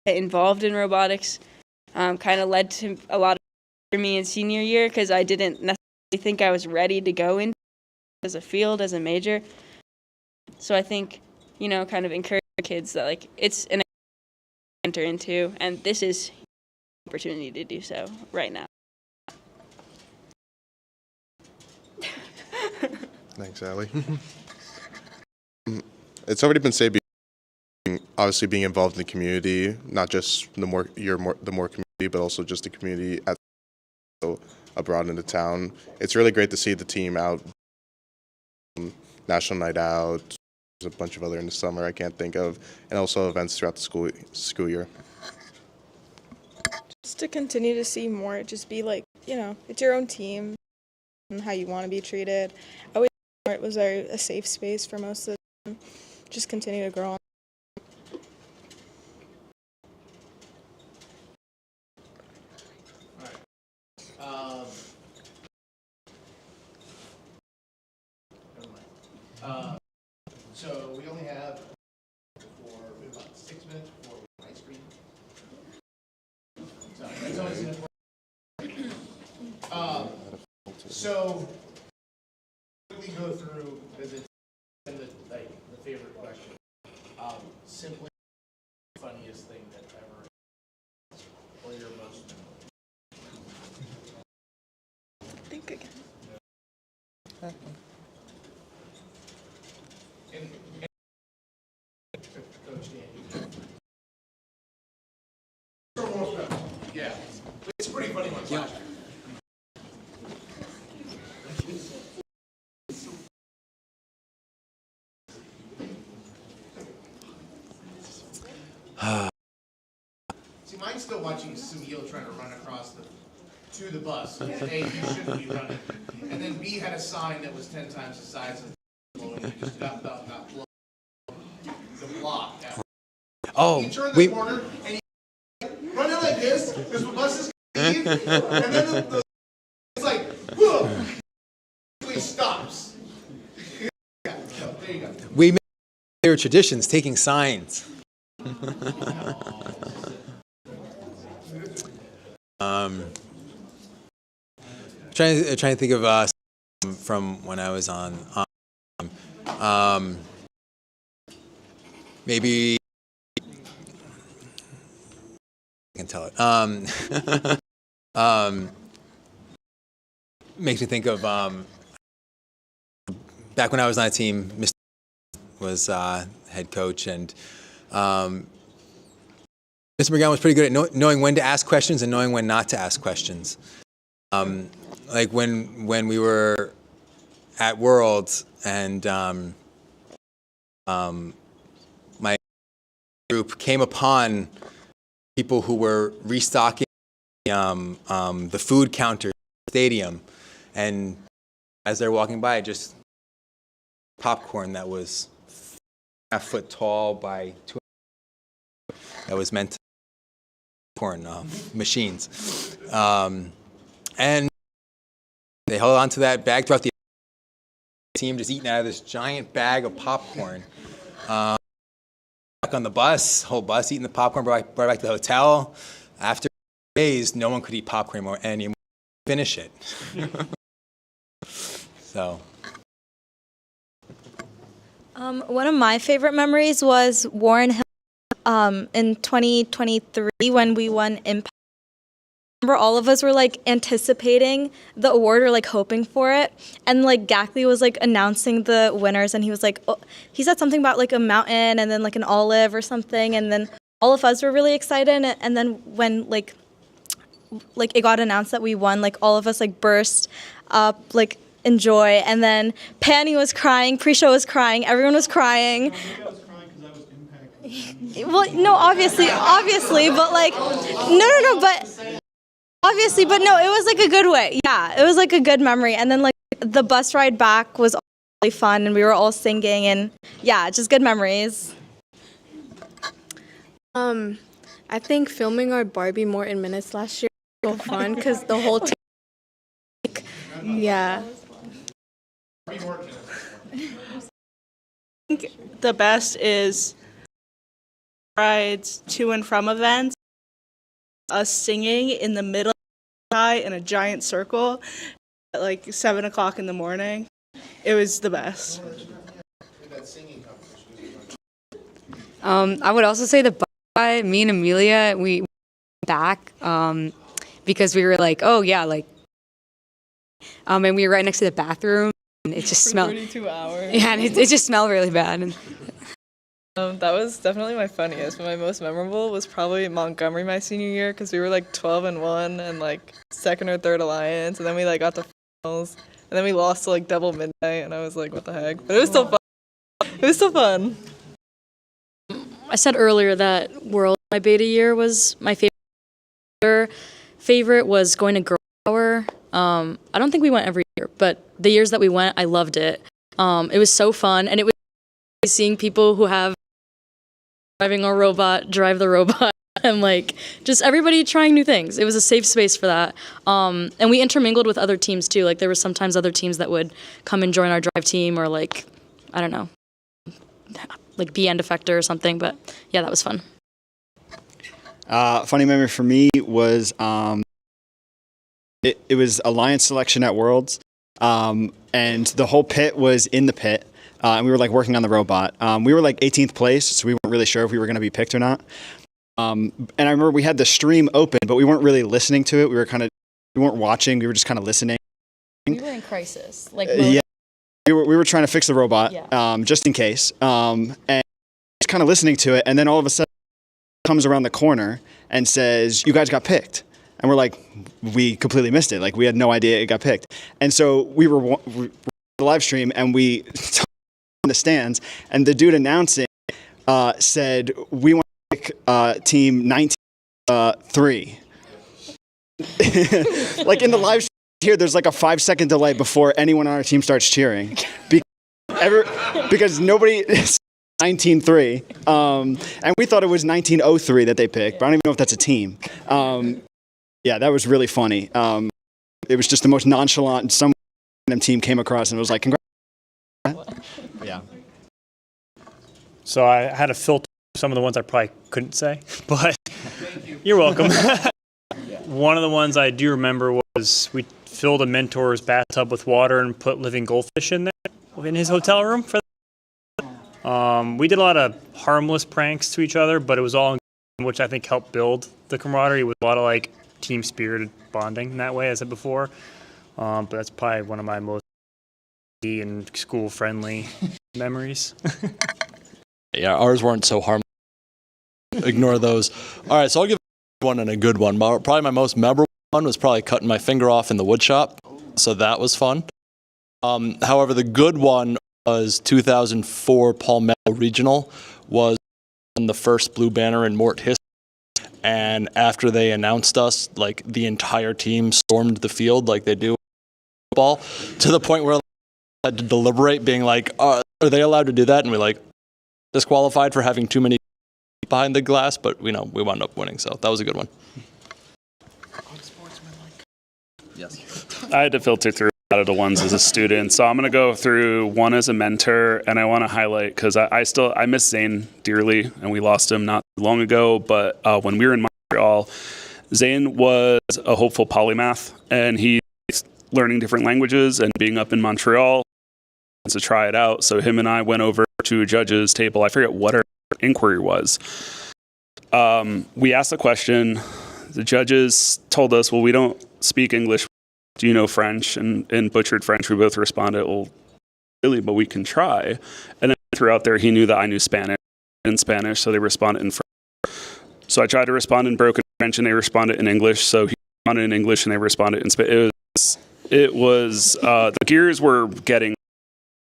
to get involved in robotics kind of led to a lot of for me in senior year, because I didn't necessarily think I was ready to go into as a field, as a major. So I think, you know, kind of encourage kids that like it's an enter into, and this is an opportunity to do so right now. Thanks, Allie. It's already been said, obviously being involved in the community, not just the more community, but also just the community abroad in the town. It's really great to see the team out, National Night Out. There's a bunch of other in the summer I can't think of, and also events throughout the school year. Just to continue to see more, just be like, you know, it's your own team and how you want to be treated. I always thought it was a safe space for most of the time. Just continue to grow on. So we only have we have about 6 minutes before we have ice cream. So that's always an important. So we go through the favorite question. Simply the funniest thing that ever, or your most memorable. Think again. Coach Dan. Yeah, it's a pretty funny one. Yeah. See, mine's still watching Samil trying to run across to the bus. A, you shouldn't be running. And then B had a sign that was 10 times the size of the just got blown the block. Oh, he turned the corner and he run it like this because the bus is going to leave. And then it's like, whoa! He stops. Yeah, so there you go. We made their traditions, taking signs. Trying to think of from when I was on. Maybe I can tell it. Makes me think of back when I was on a team. Mr. was head coach, and Mr. McGowan was pretty good at knowing when to ask questions and knowing when not to ask questions. Like when we were at Worlds and my group came upon people who were restocking the food counter at the stadium, and as they're walking by, just popcorn that was 1/2 foot tall by 2 that was meant to popcorn machines, and they held on to that bag throughout the team, just eating out of this giant bag of popcorn. Back on the bus, whole bus eating the popcorn, brought back to the hotel. After days, no one could eat popcorn anymore. Finish it. So. One of my favorite memories was Warren Hill in 2023 when we won Impact. I remember all of us were like anticipating the award or like hoping for it, and like Gackley was like announcing the winners, and he was like, oh, he said something about like a mountain and then like an olive or something, and then all of us were really excited, and then when like it got announced that we won, like all of us like burst up like in joy, and then Penny was crying, Pre-show was crying, everyone was crying. Well, no, obviously, but like, no, but obviously, but no, it was like a good way. Yeah, it was like a good memory, and then like the bus ride back was really fun, and we were all singing, and yeah, just good memories. I think filming our Barbie Morton minutes last year was so fun because the whole team, yeah. I think the best is rides to and from events, us singing in the middle of the sky in a giant circle at like 7 o'clock in the morning. It was the best. I would also say the bus, me and Amelia, we went back because we were like, oh yeah, like, and we were right next to the bathroom, and it just smelled. 32 hours. Yeah, and it just smelled really bad. That was definitely my funniest, but my most memorable was probably Montgomery my senior year because we were like 12-1 and like second or third alliance, and then we like got to finals, and then we lost to like double midnight, and I was like, what the heck? But it was still fun. It was still fun. I said earlier that World my beta year was my favorite. Favorite was going to Girl Power. I don't think we went every year, but the years that we went, I loved it. It was so fun, and it was seeing people who have driving a robot, drive the robot, and like just everybody trying new things. It was a safe space for that. And we intermingled with other teams too. Like there were sometimes other teams that would come and join our drive team, or like, I don't know, like be end effector or something. But yeah, that was fun. Funny memory for me was it was Alliance selection at Worlds, and the whole pit was in the pit, and we were like working on the robot. We were like 18th place, so we weren't really sure if we were going to be picked or not. And I remember we had the stream open, but we weren't really listening to it. We weren't watching. We were just kind of listening. We were in crisis, like Yeah, we were trying to fix the robot, Yeah. just in case, and just kind of listening to it, and then all of a sudden comes around the corner and says, "You guys got picked," and we're like, we completely missed it. Like we had no idea it got picked, and so we were the live stream, and we in the stands, and the dude announcing said, "We want to pick team 19-3." Like in the live stream here, there's like a 5-second delay before anyone on our team starts cheering, because nobody. 19-3, and we thought it was 1903 that they picked, but I don't even know if that's a team. Yeah, that was really funny. It was just the most nonchalant. Some random team came across and was like, "Congrats!" Yeah. So I had to filter some of the ones I probably couldn't say, but you're welcome. One of the ones I do remember was we filled a mentor's bathtub with water and put living goldfish in there in his hotel room for. We did a lot of harmless pranks to each other, but it was all in game, which I think helped build the camaraderie with a lot of like team spirited bonding in that way, as I said before. But that's probably one of my most and school friendly memories. Yeah, ours weren't so harmless. Ignore those. All right, so I'll give one and a good one. Probably my most memorable one was probably cutting my finger off in the wood shop, so that was fun. However, the good one was 2004 Palmetto Regional, was the first blue banner in MORT history. And after they announced us, like the entire team stormed the field like they do football, to the point where I had to deliberate, being like, are they allowed to do that? And we like disqualified for having too many behind the glass, but we wound up winning, so that was a good one. Yes. I had to filter through a lot of the ones as a student, so I'm going to go through one as a mentor, and I want to highlight, because I miss Zane dearly, and we lost him not long ago, but when we were in Montreal, Zane was a hopeful polymath, and he's learning different languages and being up in Montreal to try it out. So him and I went over to a judge's table. I forget what our inquiry was. We asked a question. The judges told us, well, we don't speak English. Do you know French? And in butchered French, we both responded, well, really, but we can try. And then throughout there, he knew that I knew Spanish, so they responded in French. So I tried to respond in broken French, and they responded in English. So he responded in English, and they responded in Spanish. It was the gears were getting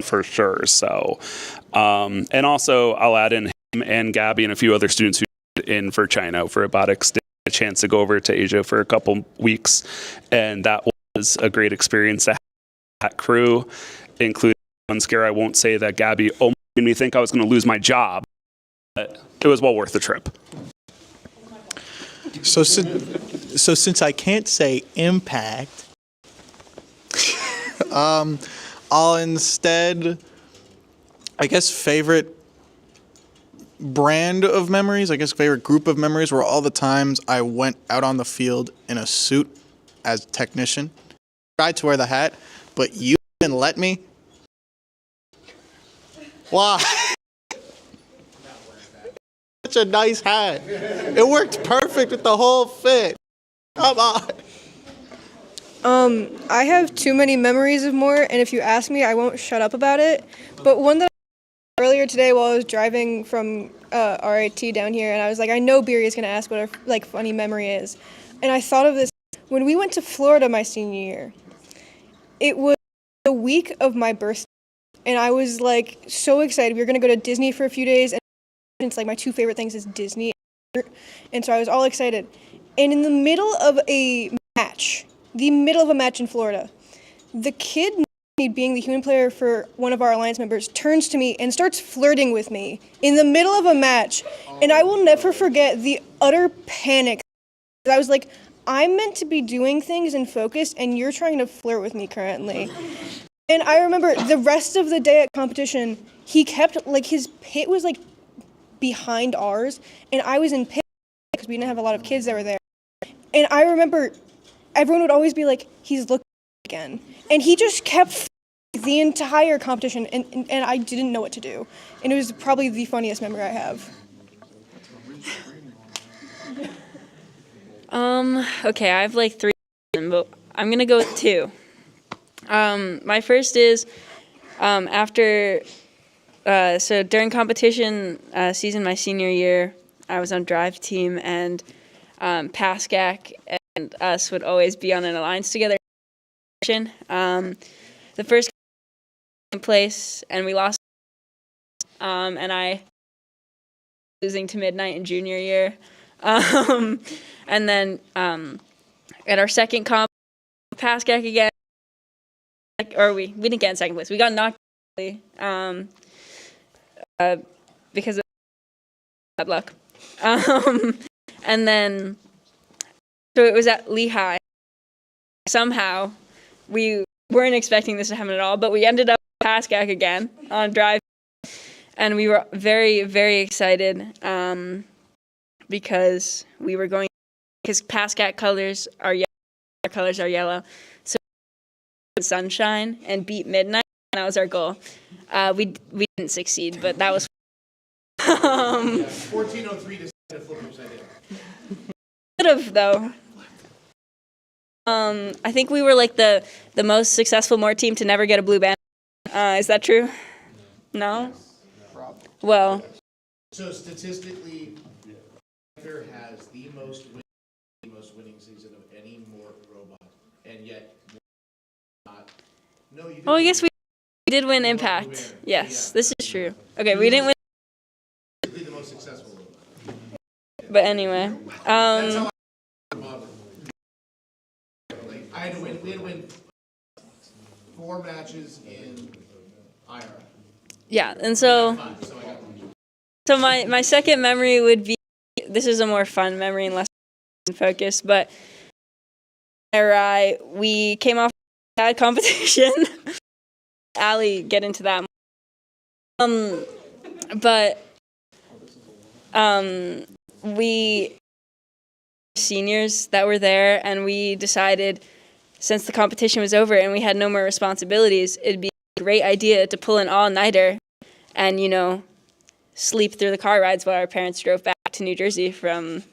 for sure. So, and also I'll add in him and Gabby and a few other students who in for China for robotics did a chance to go over to Asia for a couple weeks, and that was a great experience to have that crew, including one scare. I won't say that Gabby almost made me think I was going to lose my job, but it was well worth the trip. So since I can't say impact, I'll instead, I guess, favorite brand of memories, I guess favorite group of memories were all the times I went out on the field in a suit as a technician. Tried to wear the hat, but you didn't let me. Why? Such a nice hat. It worked perfect with the whole fit. Come on. I have too many memories of MORT, and if you ask me, I won't shut up about it. But one that I earlier today while I was driving from RIT down here, and I was like, I know Beery is going to ask what a funny memory is. And I thought of this. When we went to Florida my senior year, it was the week of my birthday, and I was like so excited. We were going to go to Disney for a few days, and it's like my two favorite things is Disney, and so I was all excited. And in the middle of a match in Florida, the kid, being the human player for one of our Alliance members, turns to me and starts flirting with me in the middle of a match. And I will never forget the utter panic. I was like, I'm meant to be doing things and focused, and you're trying to flirt with me currently. And I remember the rest of the day at competition, he kept, like, his pit was, like, behind ours, and I was in pit because we didn't have a lot of kids that were there. And I remember everyone would always be like, he's looking again. And he just kept the entire competition, and I didn't know what to do. And it was probably the funniest memory I have. Okay, I have like 3, but I'm gonna go with 2. My first is after, so during competition season my senior year, I was on drive team, and Pascack and us would always be on an alliance together. The first place, and we lost, and I losing to Midnight in junior year. And then at our second comp, Pascack again, or we didn't get in second place. We got knocked because of bad luck. And then, so it was at Lehigh. Somehow, we weren't expecting this to happen at all, but we ended up with Pascack again on drive. And we were very, very excited because we were going, because Pascack colors are yellow, our colors are yellow. So sunshine and beat Midnight, and that was our goal. We didn't succeed, but that was 1403 decided to flip upside down. Could have, though. I think we were like the most successful MORT team to never get a blue band. Is that true? No? Well. So statistically, Panther has the most winning season of any MORT robot, and yet not. No, you didn't. Oh, I guess we did win Impact. Yes, this is true. Okay, we didn't win. The most successful robot. But anyway, we had to win 4 matches in IRA. Yeah, and so my second memory would be, this is a more fun memory and less focused, but IRA, we came off a bad competition. Allie, get into that. But we seniors that were there, and we decided, since the competition was over and we had no more responsibilities, it'd be a great idea to pull an all-nighter and, you know, sleep through the car rides while our parents drove back to New Jersey from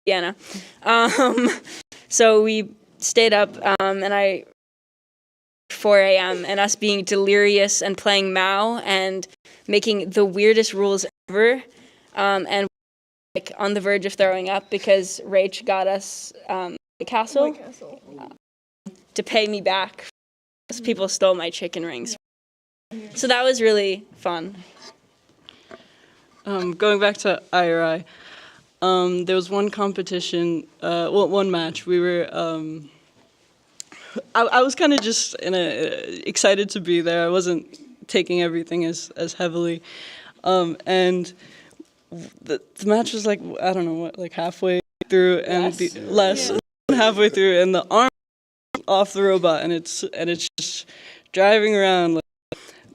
Vienna. So we stayed up, and 4 a.m. and us being delirious and playing Mao and making the weirdest rules ever, and like on the verge of throwing up because Rach got us the castle to pay me back because people stole my chicken rings. So that was really fun. Going back to IRI, there was one competition, one match. We were, I was kind of just excited to be there. I wasn't taking everything as heavily, and the match was like, I don't know what, like halfway through, and halfway through, and the arm off the robot, and it's just driving around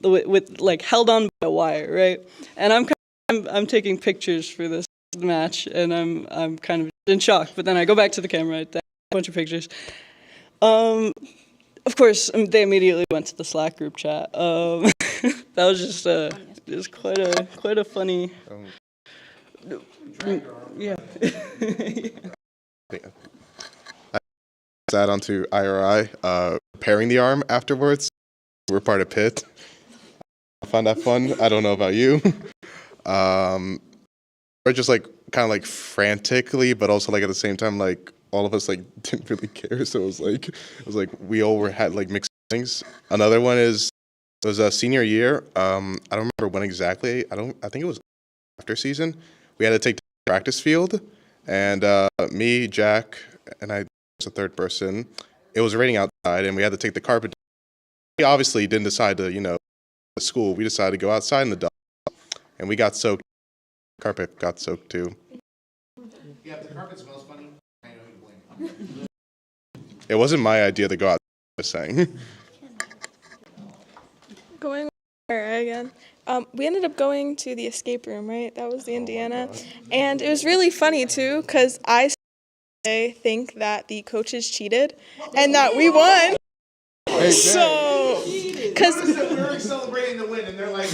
with like held on by a wire, right? And I'm taking pictures for this match, and I'm kind of in shock. But then I go back to the camera, I take a bunch of pictures. Of course, they immediately went to the Slack group chat. That was just quite a funny. Yeah. Add on to IRI, repairing the arm afterwards. We're part of PIT. I find that fun. I don't know about you. We're just like kind of like frantically, but also like at the same time, like all of us like didn't really care. So it was like we all had like mixed things. Another one it was a senior year. I don't remember when exactly. I think it was after season. We had to take the practice field, and me, Jack, and I was a third person. It was raining outside, and we had to take the carpet. We obviously didn't decide to, the school. We decided to go outside in the dark, and we got soaked. The carpet got soaked too. Yeah, if the carpet smells funny, I know who to blame. It wasn't my idea to go out. Just saying. Going where again? We ended up going to the escape room, right? That was the Indiana. And it was really funny too, because I think that the coaches cheated and that we won. So, because we were celebrating the win, and they're like,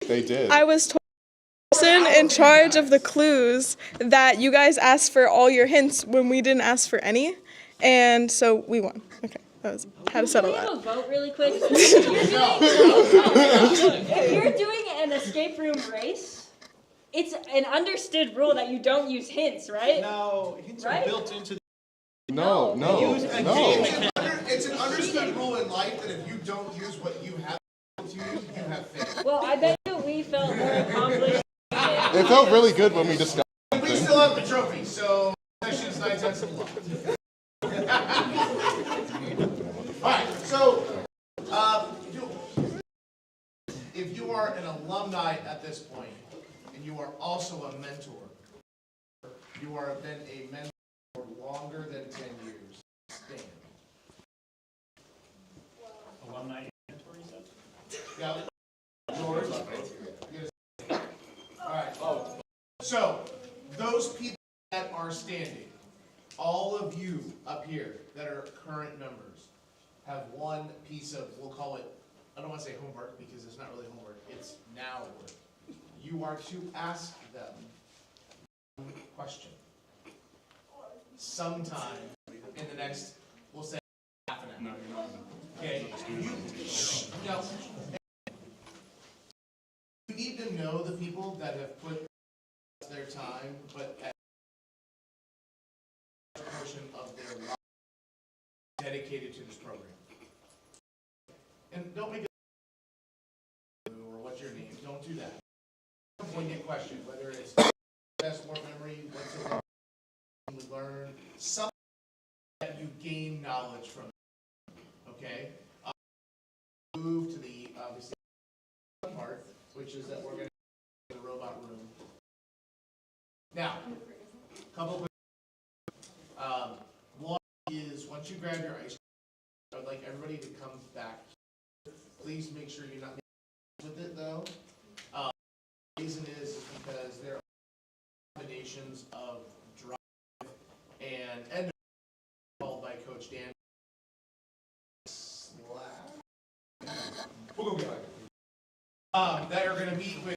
They did. I was told the person in charge of the clues that you guys asked for all your hints when we didn't ask for any, and so we won. Okay, that was how to settle that. Can we have a vote really quick? If you're doing an escape room race, it's an understood rule that you don't use hints, right? No, hints are built into. No. it's an understood rule in life that if you don't use what you have to use, you have failed. Well, I bet you we felt more accomplished. It felt really good when we discussed. We still have the trophy, so session's 9 tenths of law. Alright, so if you are an alumni at this point, and you are also a mentor, you are been a mentor for longer than 10 years. Stand. Alumni and mentor, you said? Yeah. George. Alright. So, those people that are standing, all of you up here that are current members, have one piece of, we'll call it, I don't want to say homework because it's not really homework, it's now work. You are to ask them one question sometime in the next, we'll say, half an hour. Okay? No. You need to know the people that have put their time, but at a portion of their life dedicated to this program. And don't make it or what's your name. Don't do that. Poignant question, whether it's best work memory, what's the we learn, something that you gain knowledge from. Okay? Move to the obviously part, which is that we're going to go to the robot room. Now, a couple of one is once you grab your ice cream, I would like everybody to come back. Please make sure you're not with it though. The reason is because there are combinations of drive and called by Coach Dan. We'll go get that are going to meet with